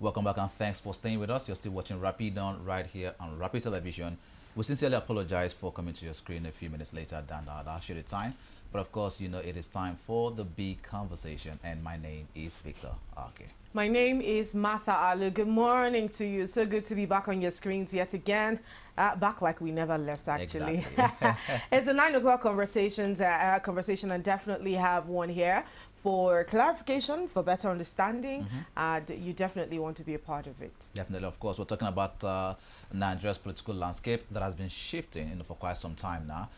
Welcome back and thanks for staying with us. You're still watching Rapid On right here on Rapid Television. We sincerely apologize for coming to your screen a few minutes later than our scheduled time. But of course, you know, it is time for the big conversation, and my name is Victor. Okay. My name is Martha Alu. Good morning to you. So good to be back on your screens yet again. Back like we never left, actually. Exactly. It's the 9 o'clock conversation, and definitely have one here for clarification, for better understanding. You definitely want to be a part of it. Definitely, of course. We're talking about Nigeria's political landscape that has been shifting, for quite some time now.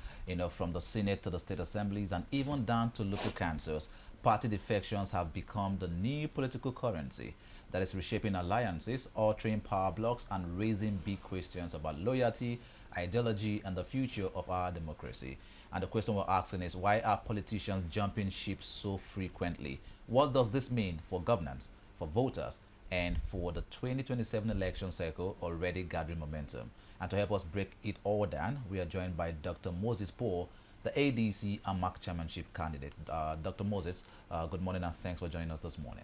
From the Senate to the state assemblies and even down to local councils. Party defections have become the new political currency that is reshaping alliances, altering power blocks, and raising big questions about loyalty, ideology, and the future of our democracy. And the question we're asking is, why are politicians jumping ship so frequently? What does this mean for governance, for voters, and for the 2027 election cycle already gathering momentum? And to help us break it all down, we are joined by Dr. Moses Paul, the ADC AMAC chairmanship candidate. Dr. Moses, good morning and thanks for joining us this morning.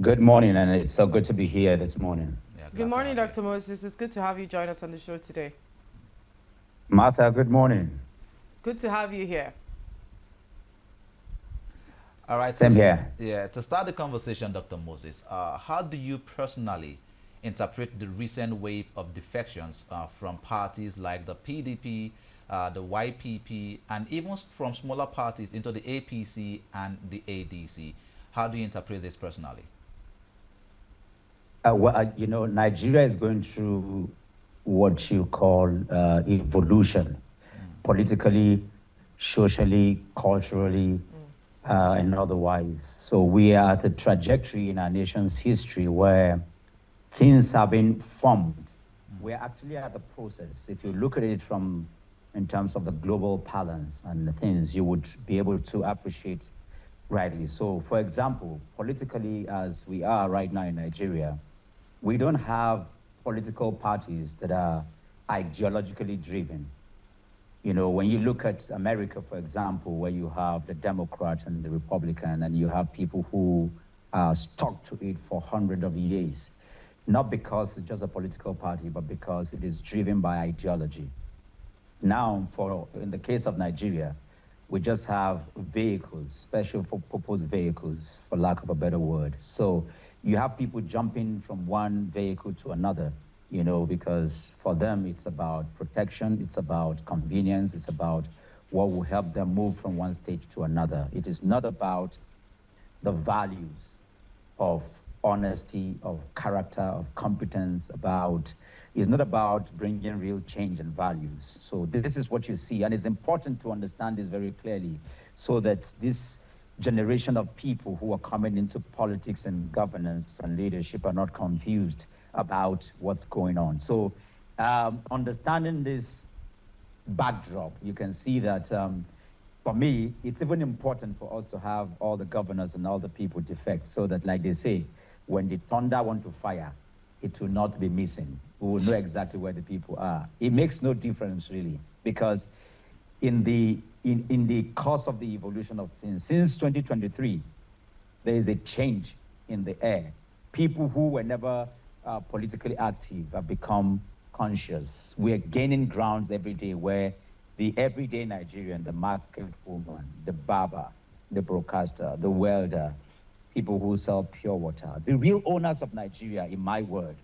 Good morning, and it's so good to be here this morning. Yeah, Good morning, Dr. Moses. It's good to have you join us on the show today. Martha, good morning. Good to have you here. All right. Same here. Yeah, to start the conversation, Dr. Moses, how do you personally interpret the recent wave of defections from parties like the PDP, the YPP, and even from smaller parties into the APC and the ADC? How do you interpret this personally? Nigeria is going through what you call evolution, politically, socially, culturally, and otherwise. So we are at a trajectory in our nation's history where things have been formed. We're actually at the process. If you look at it in terms of the global balance and the things, you would be able to appreciate rightly. So, for example, politically, as we are right now in Nigeria, we don't have political parties that are ideologically driven. When you look at America, for example, where you have the Democrat and the Republican, and you have people who are stuck to it for hundreds of years, not because it's just a political party, but because it is driven by ideology. Now, in the case of Nigeria, we just have vehicles, special for purpose vehicles, for lack of a better word. So you have people jumping from one vehicle to another, because for them it's about protection, it's about convenience, it's about what will help them move from one stage to another. It is not about the values of honesty, of character, of competence, it's not about bringing real change and values. So this is what you see, and it's important to understand this very clearly so that this generation of people who are coming into politics and governance and leadership are not confused about what's going on. So understanding this backdrop, you can see that for me, it's even important for us to have all the governors and all the people defect so that, like they say, when the thunder want to fire, it will not be missing. We will know exactly where the people are. It makes no difference, really, because in the course of the evolution of things, since 2023, there is a change in the air. People who were never politically active have become conscious. We are gaining grounds every day where the everyday Nigerian, the market woman, the barber, the broadcaster, the welder, people who sell pure water, the real owners of Nigeria, in my word,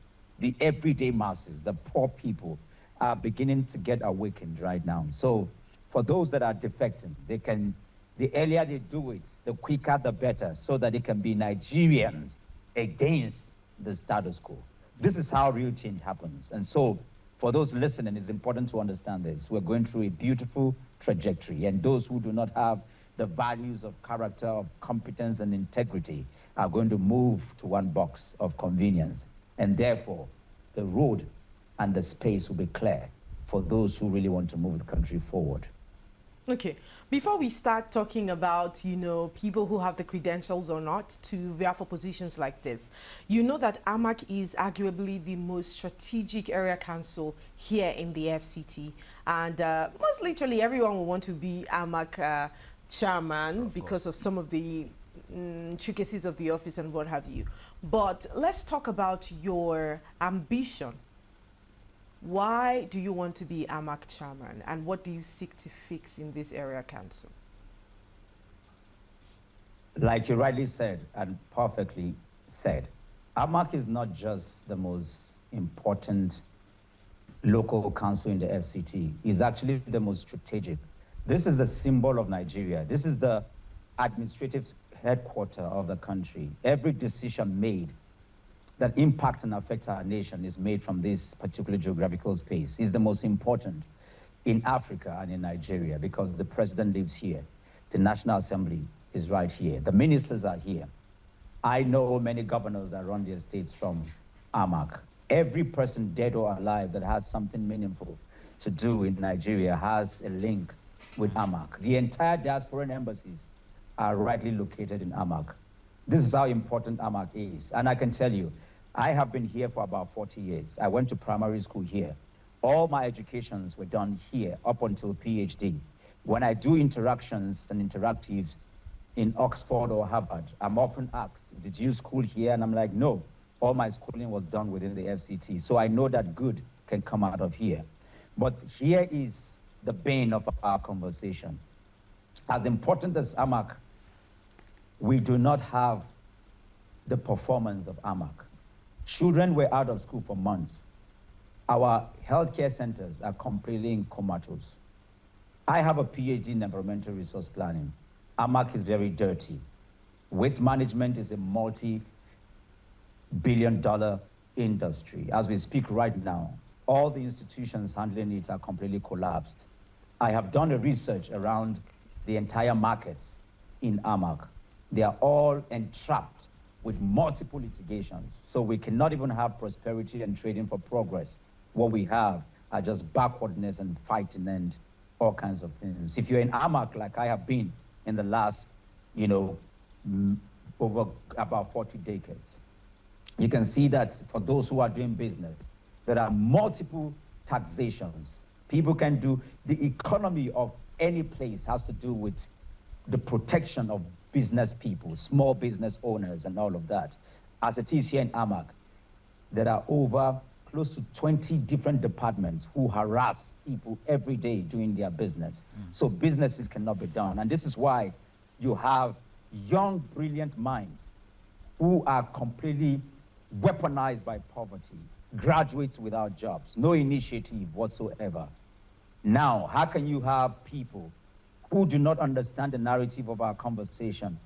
the everyday masses, the poor people, are beginning to get awakened right now. So for those that are defecting, the earlier they do it, the quicker the better, so that it can be Nigerians against the status quo. This is how real change happens. And so for those listening, it's important to understand this. We're going through a beautiful trajectory, and those who do not have the values of character, of competence, and integrity are going to move to one box of convenience. And therefore, the road and the space will be clear for those who really want to move the country forward. Okay, before we start talking about, people who have the credentials or not to vie for positions like this, that AMAC is arguably the most strategic area council here in the FCT. And most literally, everyone will want to be AMAC chairman because of some of the intricacies of the office and what have you. But let's talk about your ambition. Why do you want to be AMAC chairman, and what do you seek to fix in this area council? Like you rightly said and perfectly said, AMAC is not just the most important local council in the FCT. It's actually the most strategic. This is a symbol of Nigeria. This is the administrative headquarters of the country. Every decision made that impacts and affects our nation is made from this particular geographical space. It's the most important in Africa and in Nigeria because the president lives here. The National Assembly is right here. The ministers are here. I know many governors that run their states from AMAC. Every person dead or alive that has something meaningful to do in Nigeria has a link with AMAC. The entire diasporan embassies are rightly located in AMAC. This is how important AMAC is. And I can tell you, I have been here for about 40 years. I went to primary school here. All my educations were done here up until PhD. When I do interactions and interactives in Oxford or Harvard, I'm often asked, did you school here? And I'm like, no, all my schooling was done within the FCT. So I know that good can come out of here. But here is the bane of our conversation. As important as AMAC, we do not have the performance of AMAC. Children were out of school for months. Our healthcare centers are completely comatose. I have a PhD in environmental resource planning. AMAC is very dirty. Waste management is a multi-billion-dollar industry. As we speak right now, all the institutions handling it are completely collapsed. I have done a research around the entire markets in AMAC. They are all entrapped with multiple litigations. So we cannot even have prosperity and trading for progress. What we have are just backwardness and fighting and all kinds of things. If you're in AMAC, like I have been in the last, over about 40 decades, you can see that for those who are doing business, there are multiple taxations. People can do, the economy of any place has to do with the protection of business people, small business owners and all of that. As it is here in AMAC, there are over close to 20 different departments who harass people every day doing their business. So businesses cannot be done. And this is why you have young, brilliant minds who are completely weaponized by poverty, graduates without jobs, no initiative whatsoever. Now, how can you have people who do not understand the narrative of our conversation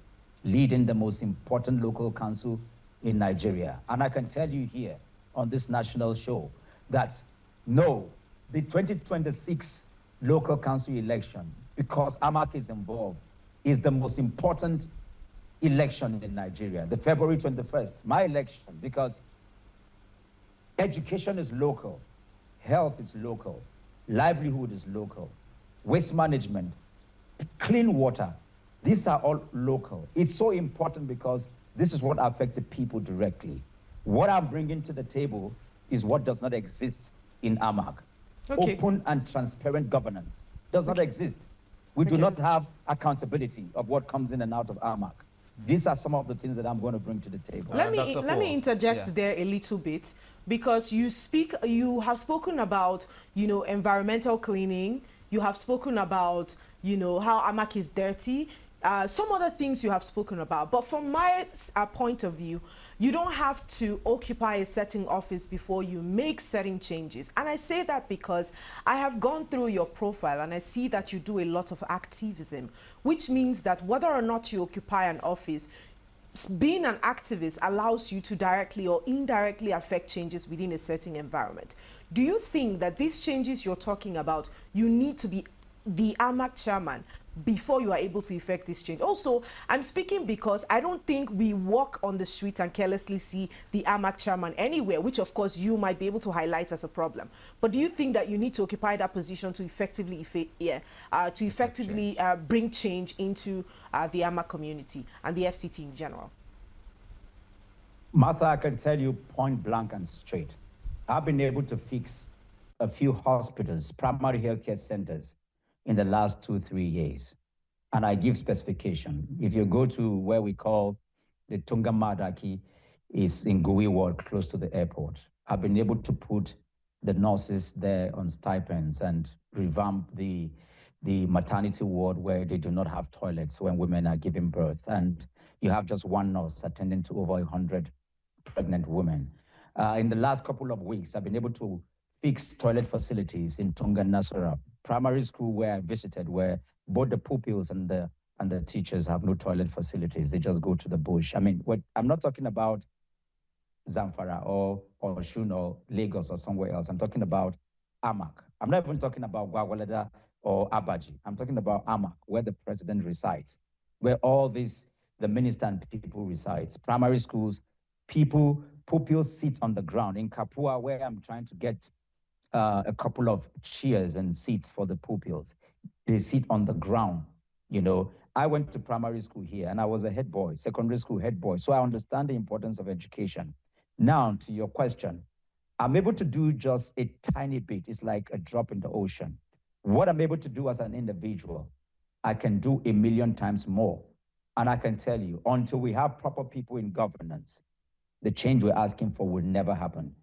leading the most important local council in Nigeria? And I can tell you here on this national show that no, the 2026 local council election, because AMAC is involved, is the most important election in Nigeria, the February 21st, my election, because education is local, health is local, livelihood is local, waste management, clean water, these are all local. It's so important because this is what affects the people directly. What I'm bringing to the table is what does not exist in AMAC. Okay. Open and transparent governance does not exist. We do not have accountability of what comes in and out of AMAC. These are some of the things that I'm going to bring to the table. Let me interject there a little bit, because you have spoken about, environmental cleaning. You have spoken about, how AMAC is dirty. Some other things you have spoken about. But from my point of view, you don't have to occupy a certain office before you make certain changes. And I say that because I have gone through your profile and I see that you do a lot of activism, which means that whether or not you occupy an office, being an activist allows you to directly or indirectly affect changes within a certain environment. Do you think that these changes you're talking about, you need to be the AMAC chairman before you are able to effect this change? Also, I'm speaking because I don't think we walk on the street and carelessly see the AMAC chairman anywhere, which of course you might be able to highlight as a problem. But do you think that you need to occupy that position to effectively bring change into the AMAC community and the FCT in general? Martha, I can tell you point blank and straight. I've been able to fix a few hospitals, primary healthcare centers, in the last 2-3 years. And I give specification. If you go to where we call the Tunga Madaki, is in Gui Ward, close to the airport. I've been able to put the nurses there on stipends and revamp the maternity ward where they do not have toilets when women are giving birth. And you have just one nurse attending to over 100 pregnant women. In the last couple of weeks, I've been able to fix toilet facilities in Tunga Nasara, primary school where I visited, where both the pupils and the teachers have no toilet facilities. They just go to the bush. I mean, I'm not talking about Zamfara or Oshun or Lagos or somewhere else. I'm talking about Amak. I'm not even talking about Gwagwalada or Abaji. I'm talking about Amak, where the president resides, where all the minister and people resides. Primary schools, pupils sit on the ground. In Kapua, where I'm trying to get a couple of chairs and seats for the pupils, they sit on the ground. I went to primary school here and I was a head boy, secondary school head boy. So I understand the importance of education. Now, to your question, I'm able to do just a tiny bit. It's like a drop in the ocean. What I'm able to do as an individual, I can do 1,000,000 times more. And I can tell you, until we have proper people in governance, the change we're asking for will never happen.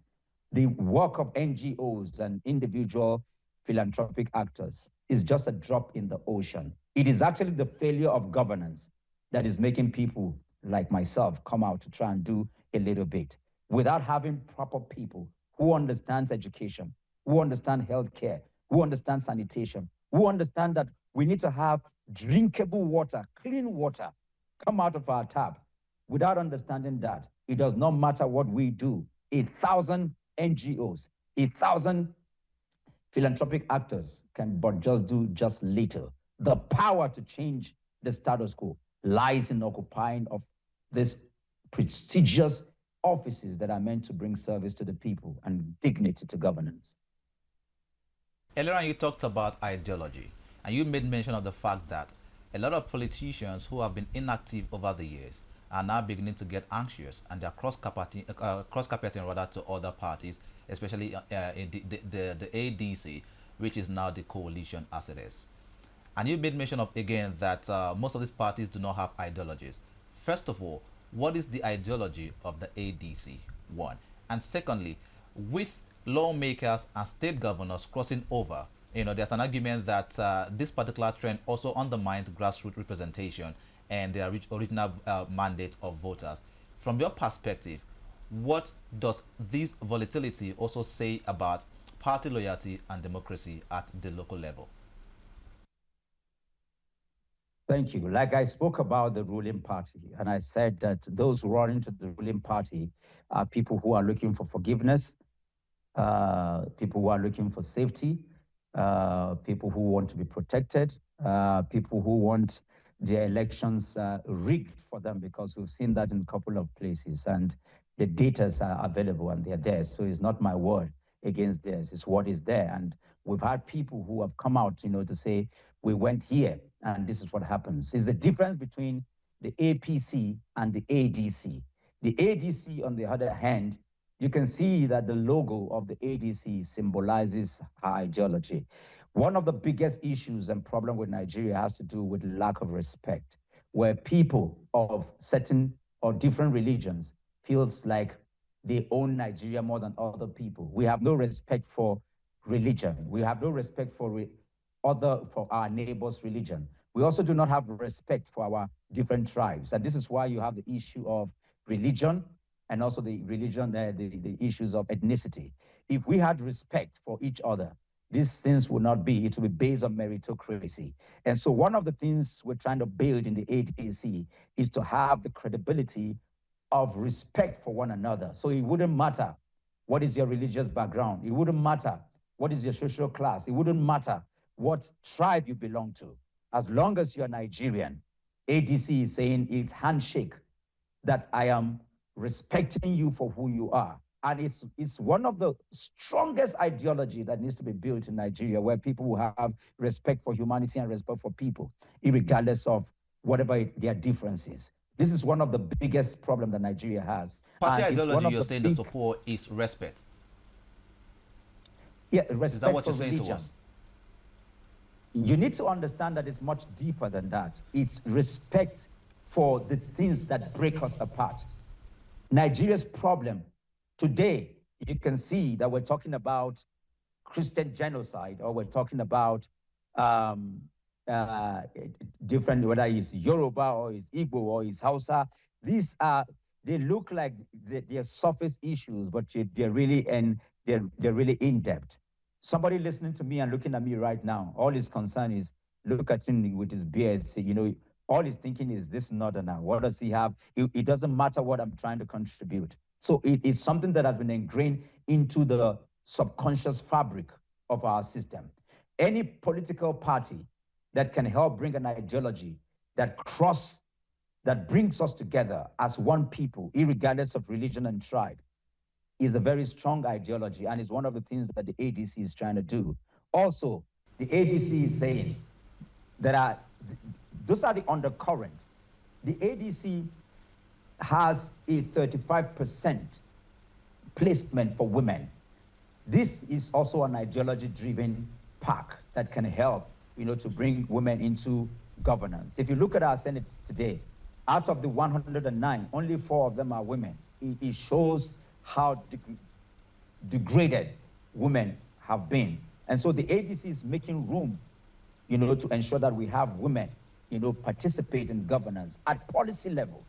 The work of NGOs and individual philanthropic actors is just a drop in the ocean. It is actually the failure of governance that is making people like myself come out to try and do a little bit. Without having proper people who understands education, who understand healthcare, who understand sanitation, who understand that we need to have drinkable water, clean water come out of our tap. Without understanding that, it does not matter what we do. 1,000 NGOs, 1,000 philanthropic actors can but just do just little. The power to change the status quo lies in occupying of these prestigious offices that are meant to bring service to the people and dignity to governance. Earlier on, you talked about ideology, and you made mention of the fact that a lot of politicians who have been inactive over the years are now beginning to get anxious, and they're cross-carpeting rather to other parties, especially in the ADC, which is now the coalition as it is. And you made mention of again that most of these parties do not have ideologies. First of all, what is the ideology of the ADC? One. And secondly, with lawmakers and state governors crossing over, there's an argument that this particular trend also undermines grassroots representation and the original mandate of voters. From your perspective, what does this volatility also say about party loyalty and democracy at the local level? Thank you. Like I spoke about the ruling party, and I said that those who are into the ruling party are people who are looking for forgiveness, people who are looking for safety, people who want to be protected, people who want their elections rigged for them, because we've seen that in a couple of places, and the data are available and they're there. So it's not my word against theirs, it's what is there. And we've had people who have come out, to say, we went here and this is what happens. There's a difference between the APC and the ADC. The ADC, on the other hand, you can see that the logo of the ADC symbolizes our ideology. One of the biggest issues and problem with Nigeria has to do with lack of respect, where people of certain or different religions feels like they own Nigeria more than other people. We have no respect for religion. We have no respect for our neighbor's religion. We also do not have respect for our different tribes. And this is why you have the issue of religion and also the issues of ethnicity. If we had respect for each other, these things would not be. It would be based on meritocracy. And so one of the things we're trying to build in the ADC is to have the credibility of respect for one another. So it wouldn't matter what is your religious background. It wouldn't matter what is your social class. It wouldn't matter what tribe you belong to. As long as you're Nigerian, ADC is saying it's handshake, that I am respecting you for who you are. And it's one of the strongest ideology that needs to be built in Nigeria, where people will have respect for humanity and respect for people, regardless of whatever their differences. This is one of the biggest problems that Nigeria has. Party ideology, you're saying, Dr. Paul, is respect. Yeah, respect is that what for you're saying religion. to us? You need to understand that it's much deeper than that. It's respect for the things that break us apart. Nigeria's problem today, you can see that we're talking about Christian genocide, or we're talking about um, uh, different, whether it's Yoruba or it's Igbo or it's Hausa. These are, they look like they're surface issues, but they're really, and they're really in depth. Somebody listening to me and looking at me right now, all his concern is look at him with his beard, say, all he's thinking is this northerner. What does he have? It doesn't matter what I'm trying to contribute. So it's something that has been ingrained into the subconscious fabric of our system. Any political party that can help bring an ideology that brings us together as one people, regardless of religion and tribe, is a very strong ideology, and is one of the things that the ADC is trying to do. Also, the ADC is saying that those are the undercurrent. The ADC has a 35% placement for women. This is also an ideology-driven pack that can help, to bring women into governance. If you look at our Senate today, out of the 109, only 4 of them are women. It shows how degraded women have been. And so the ADC is making room, to ensure that we have women, participate in governance at policy level.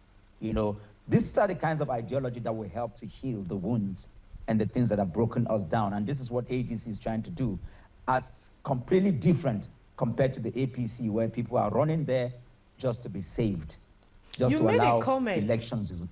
These are the kinds of ideology that will help to heal the wounds and the things that have broken us down. And this is what ADC is trying to do, as completely different compared to the APC, where people are running there just to be saved, just to allow elections.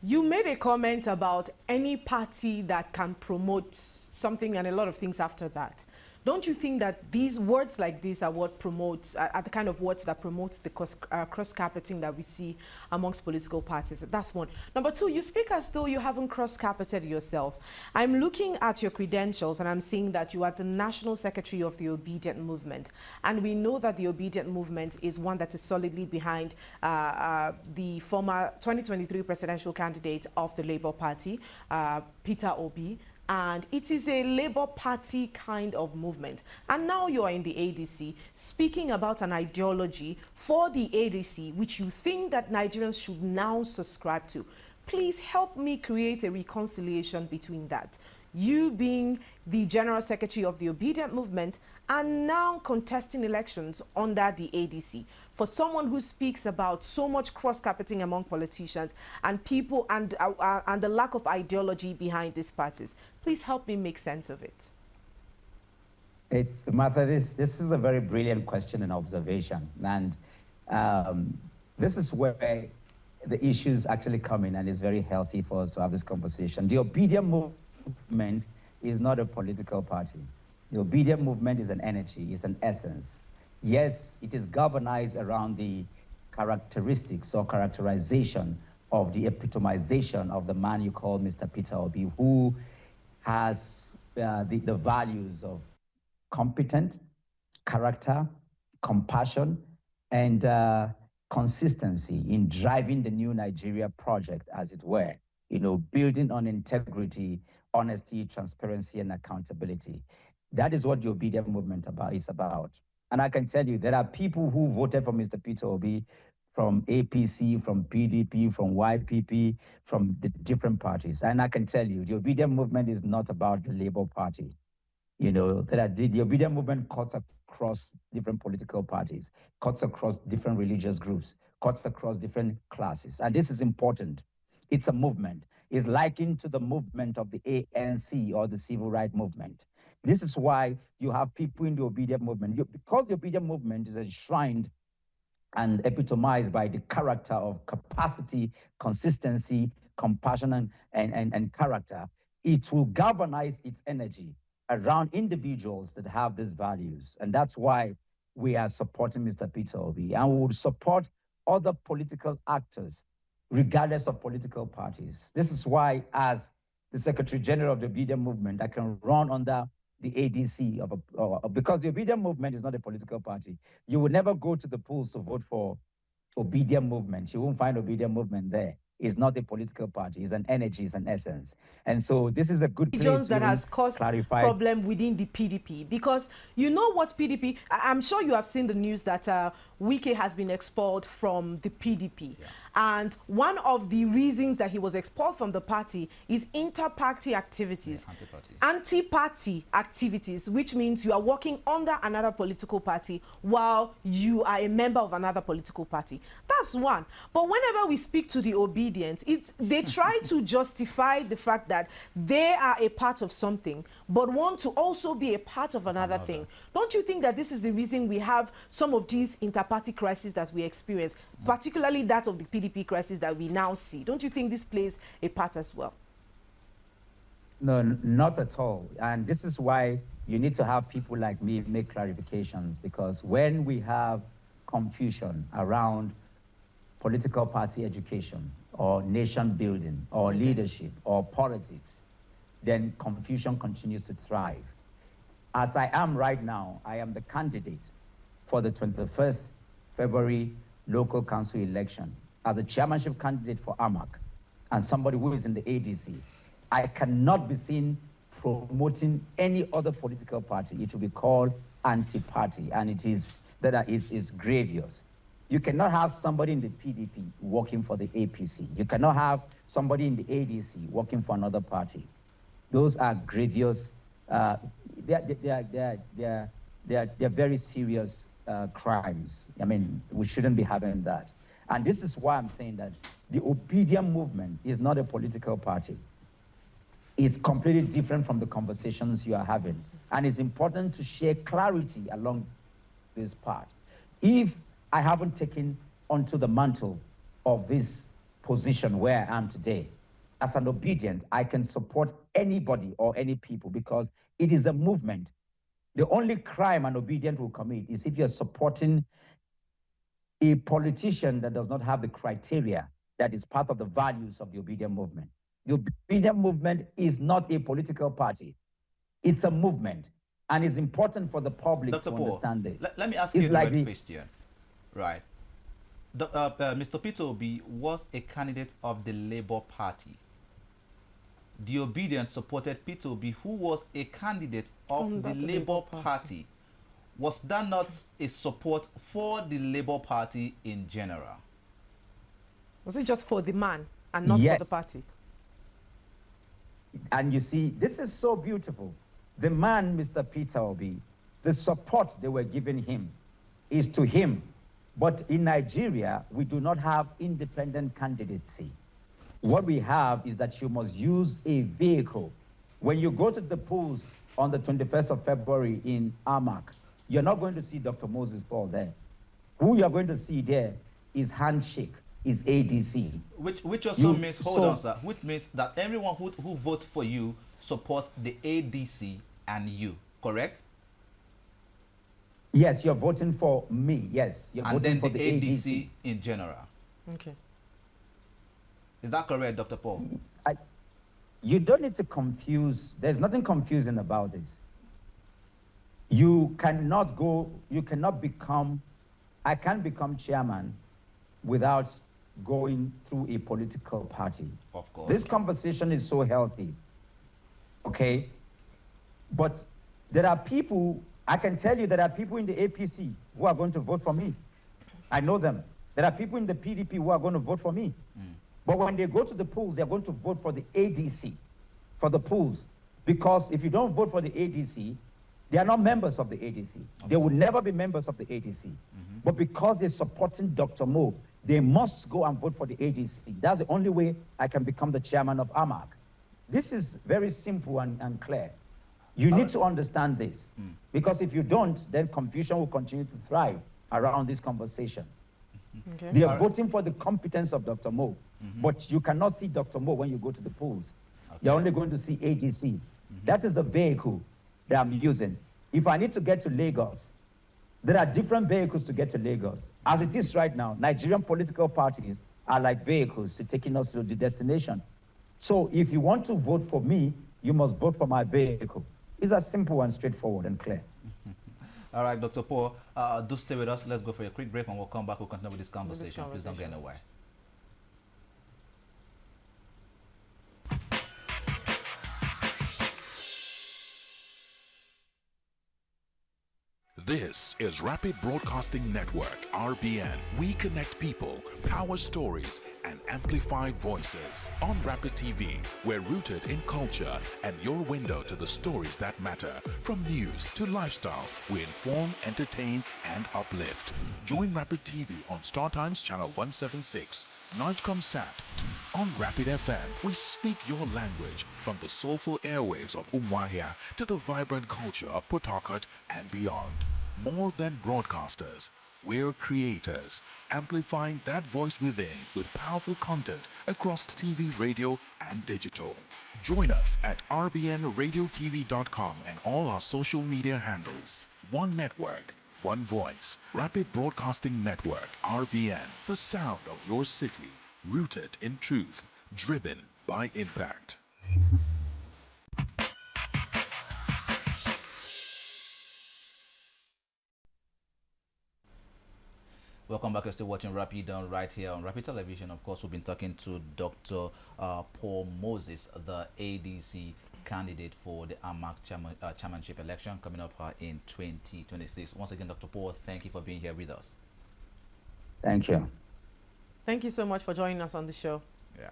You made a comment about any party that can promote something and a lot of things after that. Don't you think that these words like this are what promotes, are the kind of words that promotes the cross-carpeting that we see amongst political parties? That's one. Number two, you speak as though you haven't cross-carpeted yourself. I'm looking at your credentials and I'm seeing that you are the National Secretary of the Obedient Movement. And we know that the Obedient Movement is one that is solidly behind the former 2023 presidential candidate of the Labour Party, Peter Obi. And it is a Labour Party kind of movement. And now you are in the ADC, speaking about an ideology for the ADC, which you think that Nigerians should now subscribe to. Please help me create a reconciliation between that. You being the General Secretary of the Obedient Movement and now contesting elections under the ADC. For someone who speaks about so much cross-carpeting among politicians and people and the lack of ideology behind these parties, please help me make sense of it. It's, Martha, this is a very brilliant question and observation. And this is where the issues actually come in, and it's very healthy for us to have this conversation. The Obedient Movement is not a political party. The Obedient Movement is an energy, is an essence. Yes, it is galvanized around the characteristics or characterization of the epitomization of the man you call Mr. Peter Obi, who has the values of competent, character, compassion, and consistency in driving the new Nigeria project, as it were. Building on integrity, honesty, transparency, and accountability. That is what the Obedient Movement is about. And I can tell you, there are people who voted for Mr. Peter Obi from APC, from PDP, from YPP, from the different parties. And I can tell you, the Obedient Movement is not about the Labour Party. The Obedient Movement cuts across different political parties, cuts across different religious groups, cuts across different classes. And this is important. It's a movement. It's likened to the movement of the ANC or the civil rights movement. This is why you have people in the Obedient Movement. Because the Obedient Movement is enshrined and epitomized by the character of capacity, consistency, compassion, and character, it will galvanize its energy around individuals that have these values. And that's why we are supporting Mr. Peter Obi. And we would support other political actors regardless of political parties. This is why, as the Secretary General of the Obedient Movement, I can run under the ADC because the Obedient Movement is not a political party. You will never go to the polls to vote for Obedient Movement. You won't find Obedient Movement there. is not a political party. It's an energy, it's an essence. And so this is a good place Jones to that even has caused clarify. problem within the PDP, because you know what PDP, I'm sure you have seen the news that Wike has been expelled from the PDP. Yeah. And one of the reasons that he was expelled from the party is inter-party activities, anti-party activities, which means you are working under another political party while you are a member of another political party. That's one. But whenever we speak to the obedient, they try to justify the fact that they are a part of something, but want to also be a part of another thing. Don't you think that this is the reason we have some of these inter-party crises that we experience, particularly that of the PDP crisis that we now see? Don't you think this plays a part as well? No, not at all. And this is why you need to have people like me make clarifications, because when we have confusion around political party education or nation building or leadership or politics, then confusion continues to thrive. As I am right now, I am the candidate for the 21st February local council election as a chairmanship candidate for AMAC and somebody who is in the ADC. I cannot be seen promoting any other political party. It will be called anti-party, and it is grievous. You cannot have somebody in the PDP working for the APC. You cannot have somebody in the ADC working for another party. Those are grievous. They're very serious crimes. I mean, we shouldn't be having that. And this is why I'm saying that the obedient movement is not a political party. It's completely different from the conversations you are having. And it's important to share clarity along this part. If I haven't taken onto the mantle of this position where I am today, as an obedient, I can support anybody or any people because it is a movement. The only crime an obedient will commit is if you're supporting a politician that does not have the criteria that is part of the values of the obedient movement. The obedient movement is not a political party. It's a movement. And it's important for the public Dr. to Paul, understand this. Let me ask you a direct question. Right. Mr. Peter Obi was a candidate of the Labour Party. The Obedient supported Peter Obi, who was a candidate of the Labour Party. Was that not a support for the Labour Party in general? Was it just for the man and not for the party? And you see, this is so beautiful. The man, Mr. Peter Obi, the support they were giving him is to him. But in Nigeria, we do not have independent candidacy. What we have is that you must use a vehicle. When you go to the polls on the 21st of February in AMAC, you're not going to see Dr. Moses Paul there. Who you're going to see there is Handshake, is ADC. Which also means, hold on, sir, which means that everyone who votes for you supports the ADC and you, correct? Yes, you're voting for me, yes. You're and voting then for the ADC in general. Okay. Is that correct, Dr. Paul? You don't need to confuse. There's nothing confusing about this. You cannot become, I can't become chairman without going through a political party. Of course. This conversation is so healthy, okay? But there are people, I can tell you there are people in the APC who are going to vote for me. I know them. There are people in the PDP who are going to vote for me. But when they go to the polls, they're going to vote for the ADC, for the polls. Because if you don't vote for the ADC, they are not members of the ADC. Okay. They will never be members of the ADC. But because they're supporting Dr. Mo, they must go and vote for the ADC. That's the only way I can become the chairman of AMAC. This is very simple and clear. You need to understand this. Because if you don't, then confusion will continue to thrive around this conversation. Okay. They are voting for the competence of Dr. Mo, but you cannot see Dr. Mo when you go to the polls. Okay. You're only going to see ADC. That is the vehicle that I'm using. If I need to get to Lagos, there are different vehicles to get to Lagos. As it is right now, Nigerian political parties are like vehicles to taking us to the destination. So if you want to vote for me, you must vote for my vehicle. It's as simple and straightforward and clear. All right, Dr. Paul, do stay with us. Let's go for a quick break and we'll come back. We'll continue with this conversation. Please don't get anywhere. This is Rapid Broadcasting Network, RBN. We connect people, power stories, and amplify voices. On Rapid TV, we're rooted in culture and your window to the stories that matter. From news to lifestyle, we inform, entertain, and uplift. Join Rapid TV on Star Times Channel 176, Nigecomsat. On Rapid FM, we speak your language from the soulful airwaves of Umuahia to the vibrant culture of Port Harcourt and beyond. More than broadcasters, we're creators, amplifying that voice within with powerful content across TV, radio, and digital. Join us at rbnradiotv.com and all our social media handles. One network, one voice. Rapid Broadcasting Network, RBN, the sound of your city, rooted in truth, driven by impact. Welcome back. You're still watching Rapid On right here on Rapid Television. Of course, we've been talking to Dr. Paul Moses, the ADC candidate for the AMAC chairmanship election coming up in 2026. Once again, Dr. Paul, thank you for being here with us. Thank you. Thank you so much for joining us on the show. Yeah.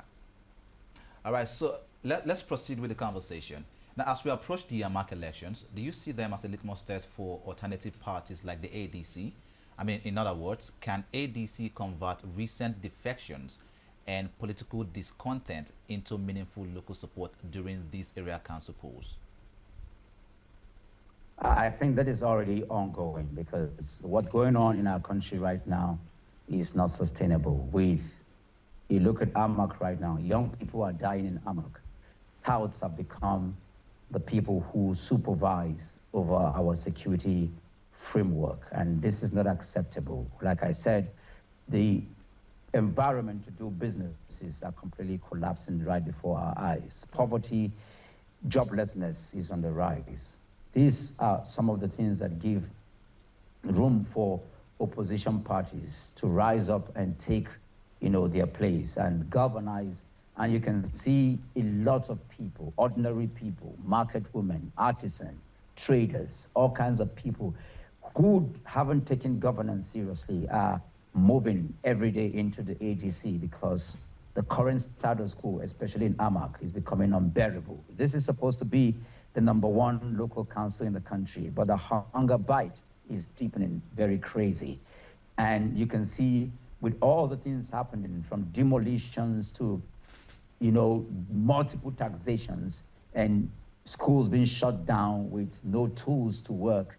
All right, so let's proceed with the conversation. Now, as we approach the AMAC elections, do you see them as a litmus test for alternative parties like the ADC? I mean, in other words, can ADC convert recent defections and political discontent into meaningful local support during these area council polls? I think that is already ongoing, because what's going on in our country right now is not sustainable. You look at AMAC right now, young people are dying in AMAC. Touts have become the people who supervise over our security framework, and this is not acceptable. Like I said, the environment to do businesses are completely collapsing right before our eyes. Poverty, joblessness is on the rise. These are some of the things that give room for opposition parties to rise up and take, their place and galvanize. And you can see a lot of people, ordinary people, market women, artisans, traders, all kinds of people who haven't taken governance seriously are moving every day into the AGC, because the current status quo, especially in AMAC, is becoming unbearable. This is supposed to be the #1 local council in the country, but the hunger bite is deepening very crazy. And you can see with all the things happening, from demolitions to, multiple taxations and schools being shut down with no tools to work,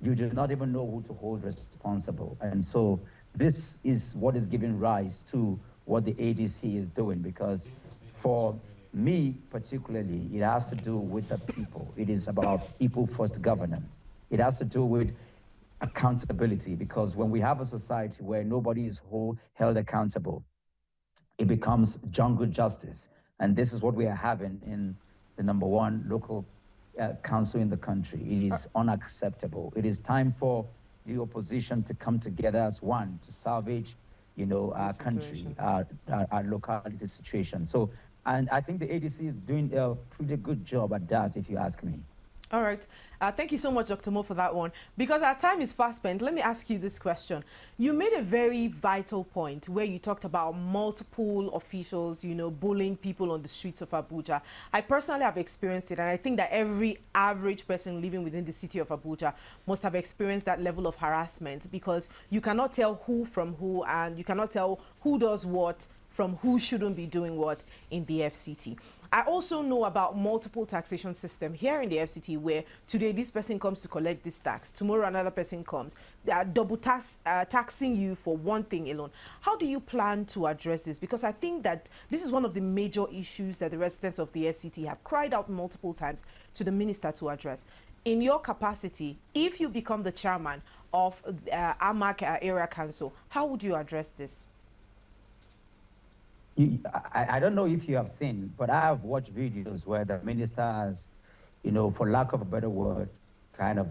you do not even know who to hold responsible. And so this is what is giving rise to what the ADC is doing, because for me particularly, it has to do with the people. It is about people-first governance. It has to do with accountability, because when we have a society where nobody is held accountable, it becomes jungle justice. And this is what we are having in the #1 local council in the country. It is unacceptable. It is time for the opposition to come together as one to salvage, our country, our locality situation. So, and I think the ADC is doing a pretty good job at that, if you ask me. All right. Thank you so much, Dr. Mo, for that one. Because our time is fast spent, let me ask you this question. You made a very vital point where you talked about multiple officials, bullying people on the streets of Abuja. I personally have experienced it, and I think that every average person living within the city of Abuja must have experienced that level of harassment, because you cannot tell who from who, and you cannot tell who does what from who shouldn't be doing what in the FCT. I also know about multiple taxation system here in the FCT, where today this person comes to collect this tax, tomorrow another person comes. They are double taxing you for one thing alone. How do you plan to address this? Because I think that this is one of the major issues that the residents of the FCT have cried out multiple times to the minister to address. In your capacity, if you become the chairman of AMAC Area Council, how would you address this? I don't know if you have seen, but I have watched videos where the minister has, for lack of a better word, kind of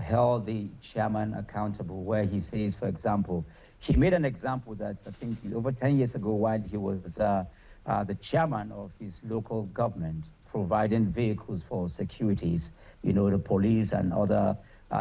held the chairman accountable, where he says, for example, he made an example that I think over 10 years ago, while he was the chairman of his local government, providing vehicles for securities, the police and other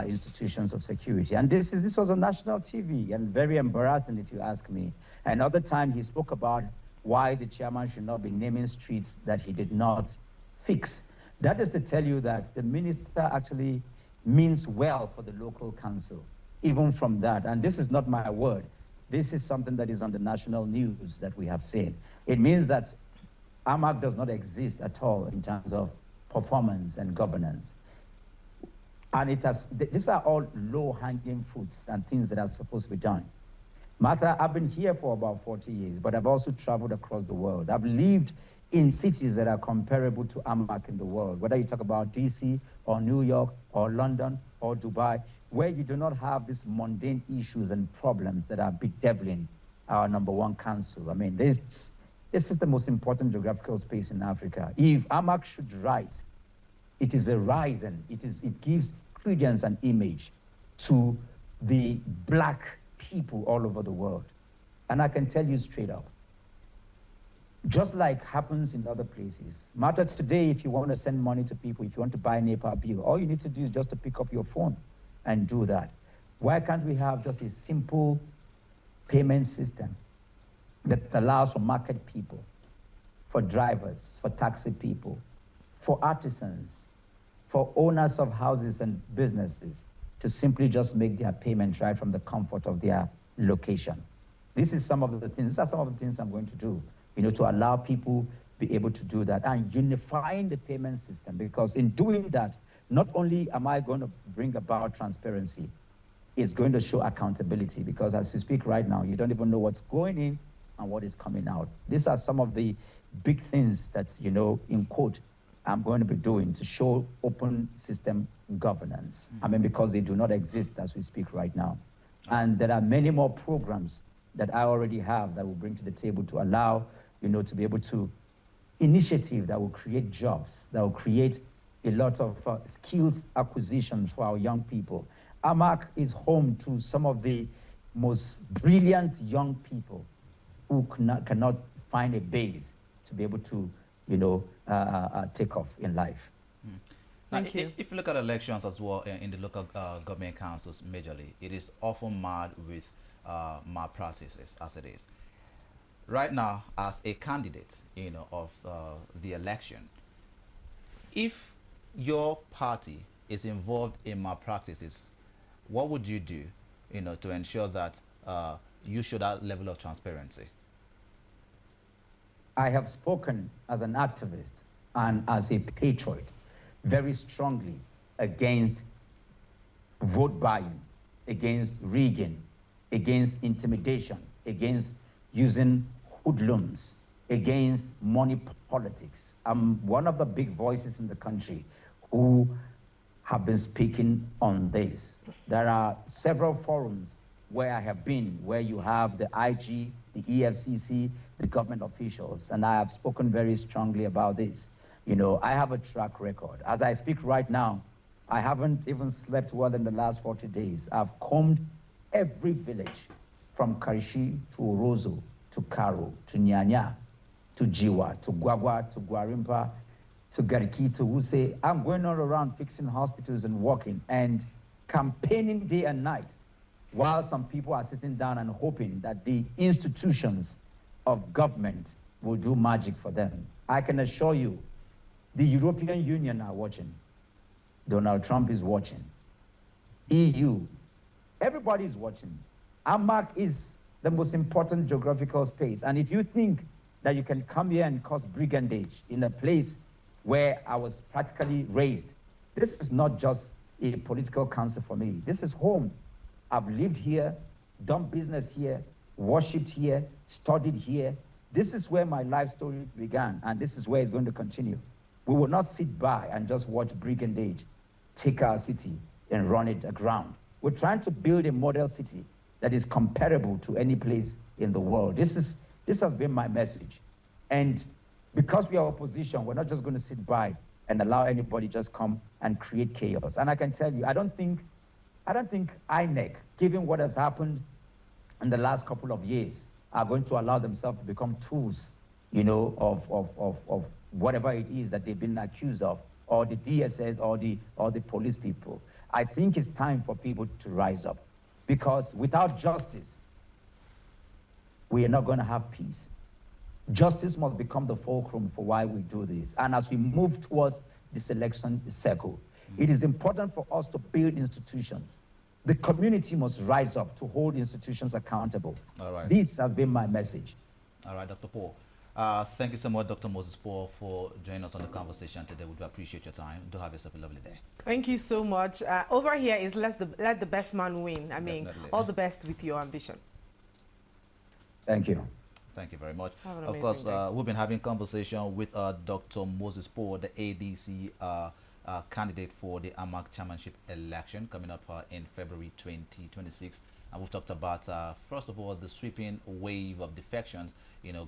institutions of security. And this was on national TV, and very embarrassing if you ask me. Another time he spoke about why the chairman should not be naming streets that he did not fix. That is to tell you that the minister actually means well for the local council, even from that. And this is not my word. This is something that is on the national news that we have seen. It means that AMAC does not exist at all in terms of performance and governance. And these are all low-hanging fruits and things that are supposed to be done. Martha, I've been here for about 40 years, but I've also traveled across the world. I've lived in cities that are comparable to AMAC in the world, whether you talk about DC or New York or London or Dubai, where you do not have these mundane issues and problems that are bedeviling our #1 council. I mean, this is the most important geographical space in Africa. If AMAC should rise, it is a rise, and it gives credence and image to the black people all over the world. And I can tell you straight up, just like happens in other places, Martha, today, if you want to send money to people, if you want to buy a NEPA bill, all you need to do is just to pick up your phone and do that. Why can't we have just a simple payment system that allows for market people, for drivers, for taxi people, for artisans, for owners of houses and businesses to simply just make their payment right from the comfort of their location? These are some of the things I'm going to do, to allow people be able to do that, and unifying the payment system, because in doing that, not only am I going to bring about transparency, it's going to show accountability, because as you speak right now, you don't even know what's going in and what is coming out. These are some of the big things that, in quote, I'm going to be doing to show open system governance. I mean, because they do not exist as we speak right now. And there are many more programs that I already have that will bring to the table to allow, to be able to initiative that will create jobs, that will create a lot of skills acquisitions for our young people. AMAC is home to some of the most brilliant young people who cannot find a base to be able to, take off in life. Thank you. If you look at elections as well in the local government councils majorly, it is often marred with malpractices as it is. Right now, as a candidate, of the election, if your party is involved in malpractices, what would you do, to ensure that you show that level of transparency? I have spoken as an activist and as a patriot very strongly against vote buying, against rigging, against intimidation, against using hoodlums, against money politics. I'm one of the big voices in the country who have been speaking on this. There are several forums where I have been, where you have the IG, the EFCC, the government officials, and I have spoken very strongly about this. I have a track record. As I speak right now, I haven't even slept well in the last 40 days. I've combed every village from Karishi to Orozo, to Karo, to Nyanya, to Jiwa, to Gwagwa, to Gwarimpa, to Gariki, to Wuse. I'm going all around fixing hospitals and working and campaigning day and night, while some people are sitting down and hoping that the institutions of government will do magic for them. I can assure you, the European Union are watching. Donald Trump is watching. EU, everybody is watching. AMAC is the most important geographical space. And if you think that you can come here and cause brigandage in a place where I was practically raised, this is not just a political council for me. This is home. I've lived here, done business here, worshipped here, studied here. This is where my life story began, and this is where it's going to continue. We will not sit by and just watch brigandage take our city and run it aground. We're trying to build a model city that is comparable to any place in the world. This has been my message. And because we are opposition, we're not just going to sit by and allow anybody just come and create chaos. And I can tell you, I don't think INEC, given what has happened in the last couple of years, are going to allow themselves to become tools, of whatever it is that they've been accused of or the DSS or the police people. I think it's time for people to rise up, because without justice, we are not going to have peace. Justice must become the fulcrum for why we do this. And as we move towards this election cycle, it is important for us to build institutions. The community must rise up to hold institutions accountable. All right. This has been my message. All right, Dr. Paul. Thank you so much, Dr. Moses Paul, for joining us on the conversation today. We do appreciate your time. Do have yourself a lovely day. Thank you so much. Over here is let the best man win. I mean, Definitely. all the best with your ambition. Thank you. Thank you very much. Have an Of course, amazing day. we've been having conversation with Dr. Moses Paul, the ADC candidate for the AMAC chairmanship election coming up in February 2026. And we've talked about, first of all, the sweeping wave of defections,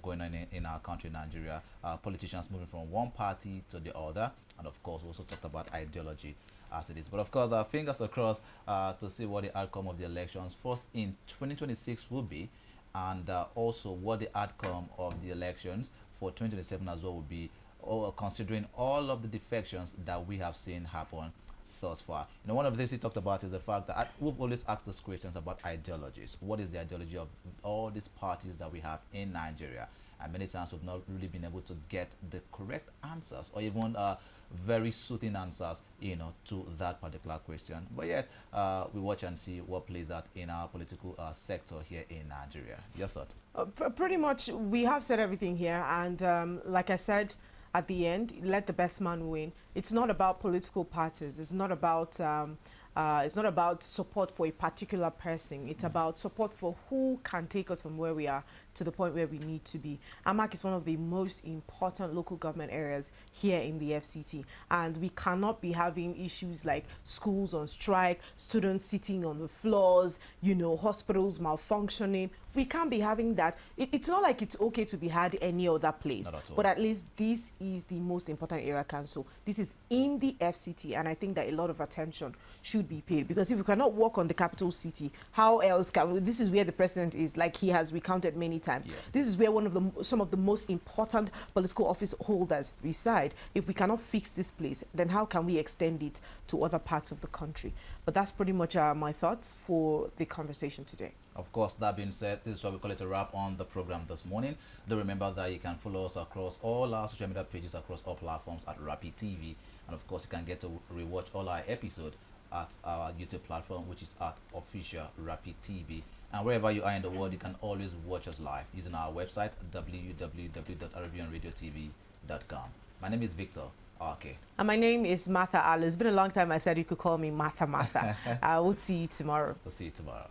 going on in our country, Nigeria. Politicians moving from one party to the other. And of course, we also talked about ideology as it is. But of course, our fingers are crossed to see what the outcome of the elections first in 2026 will be, and also what the outcome of the elections for 2027 as well will be, considering all of the defections that we have seen happen thus far. One of the things he talked about is the fact that we've always asked these questions about ideologies. What is the ideology of all these parties that we have in Nigeria? And many times we've not really been able to get the correct answers, or even very soothing answers, to that particular question. But yet, we watch and see what plays out in our political sector here in Nigeria. Your thought? Pretty much, we have said everything here, and like I said, at the end, let the best man win. It's not about political parties. It's not about support for a particular person. It's about support for who can take us from where we are to the point where we need to be. AMAC is one of the most important local government areas here in the FCT, and we cannot be having issues like schools on strike, students sitting on the floors, hospitals malfunctioning. We can't be having that. It's not like it's okay to be had any other place, but at least this is the most important area council. This is in the FCT, and I think that a lot of attention should be paid, because if we cannot work on the capital city, how else can we? This is where the president is, like he has recounted many times. Yeah. This is where some of the most important political office holders reside. If we cannot fix this place, then how can we extend it to other parts of the country? But that's pretty much my thoughts for the conversation today. Of course, that being said, this is why we call it a wrap on the program this morning. Do remember that you can follow us across all our social media pages across all platforms at Rapid TV. And of course, you can get to rewatch all our episodes at our YouTube platform, which is at Official Rapid TV. And wherever you are in the world, you can always watch us live using our website, www.arabianradiotv.com. My name is Victor. Okay. And my name is Martha Alice. It's been a long time I said you could call me Martha. I will see you tomorrow. We'll see you tomorrow.